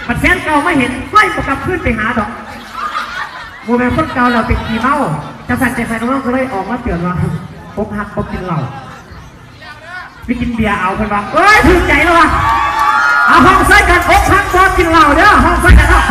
ปัดแฟนเก่าไม่เห็นไม่ประกับขึ้นไปหาดอกโมเมนต์คนเก่าเราเป็นขี้เมาจะสั่นใจใส่น้องก็เลยออกมาเตือนว่าอกหักอกกินเหล้าไปกินเบียร์เอาคนว่าเอ้ยถึงใจแล้ววะเอาห้องใส่กันอกหักอกกินเหล้าเด้อห้องใส่กันเนาะ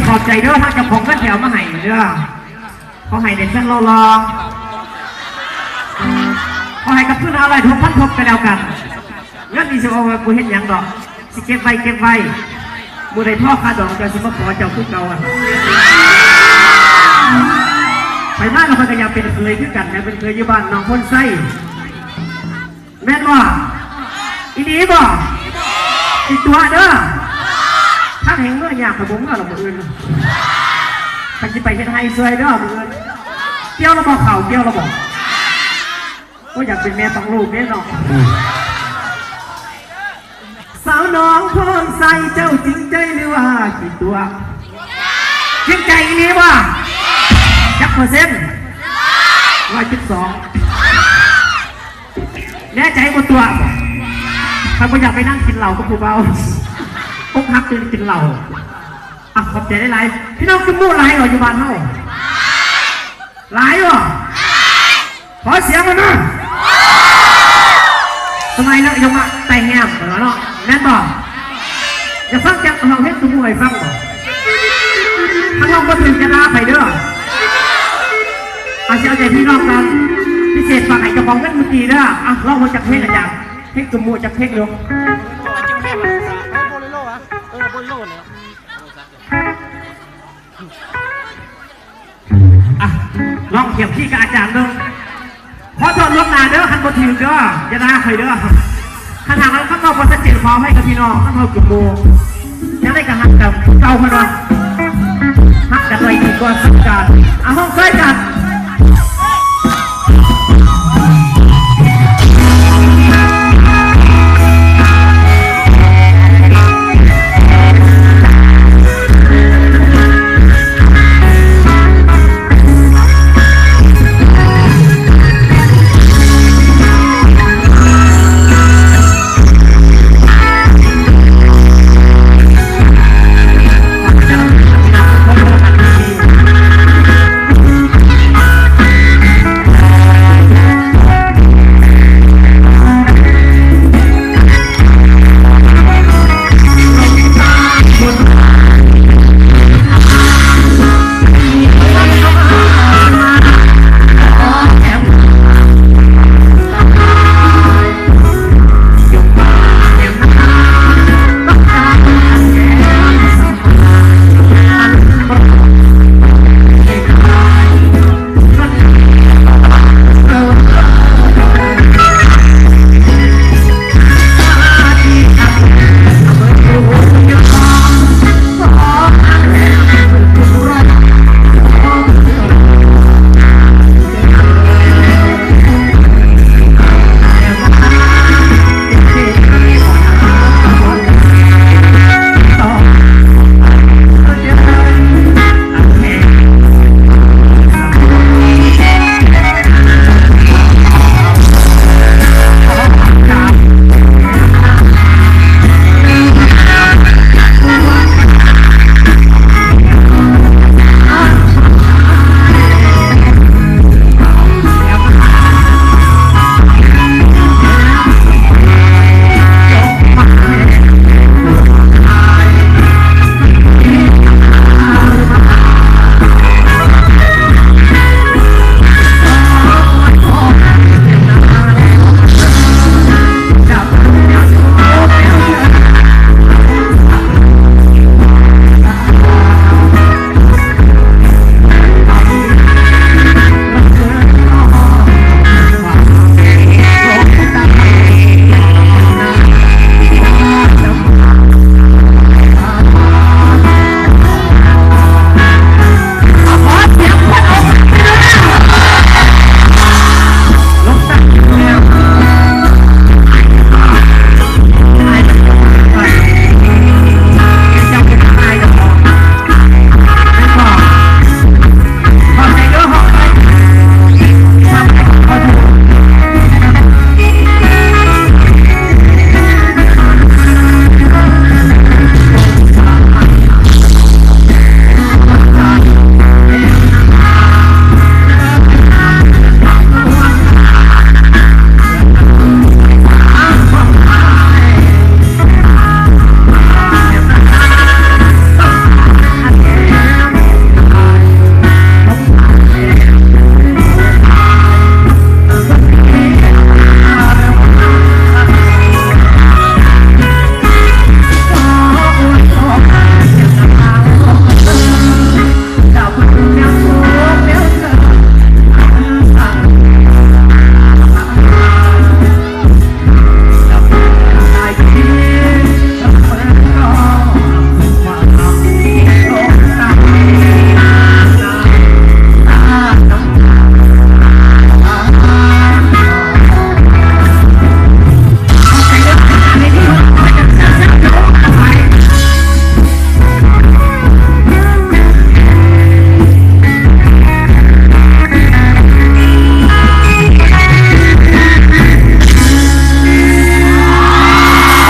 ขอบใจเด้อถ้ากับผมก็แถวมาให้เด้อขอให้เด็กช่างรอขอให้กับเพื่อนอะไรทุกพันทบกันแล้วกันเรื่องนี้สิเอาไว้กูเห็นอย่างดอกสิเก็บไว้บูได้พ่อคาดอกจะสิมาขอเจ้าขึ้นเก่าไปมากเราพยายามเป็นเคยขึ้นกันนะเป็นเคยอยู่บ้านน้องคนไส้แม่นว่าอีนี้บ่อีตัวเด้อถ้าเห็นเมื่ออยากไปบุ้งก็เราบุ้งอื่นไปจะไปเห็นไฮซวยเด้อบุ้งอื่นเกี่ยวเราบอกเข่าเกี่ยวเราบอกก็อยากเป็นแม่ต้องลูกแน่นอนสาวน้องพงใส่เจ้าจริงใจหรือว่ากี่ตัวจริงใจนี้ว่าจักเปอร์เซ็นต์112แน่ใจหมดตัวถ้าไม่อยากไปนั่งกินเหล้าก็ผู้เบาพกฮักกินเหล้าขอบใจได้ไรพี่น้องคือมู่ไรหรออยู่บ้านเฮา หลายวะขอเสียงมันนะทำไมเนาะยังมาแต่งแง้มเหรอเนาะนั่นบอกจะฟังจากเราเฮ็ดตุ้มวยฟังบ่ถ้าเราก็ถึงจะลาไปเด้อเอาใจพี่น้องกันพิเศษฝากไอ้กระป๋องกันมือตีเด้ออ่ะลองมาจากเพลงอาจารย์เพลงตุ้มวยจากเพลงดูอ่ะลองเขียนพี่กับอาจารย์ดูขอโทษล่วงหน้าเด้อคันบ่ถึงเด้อจะลาใครเด้อขนาดนั้นข้างนอกพอจะเจ็บคอให้กับพี่น้องข้างนอกจุ่มโบยังได้กระหักกับเก่าพอดีหักกันไว้ดีกว่าสักการห้องใกล้กัน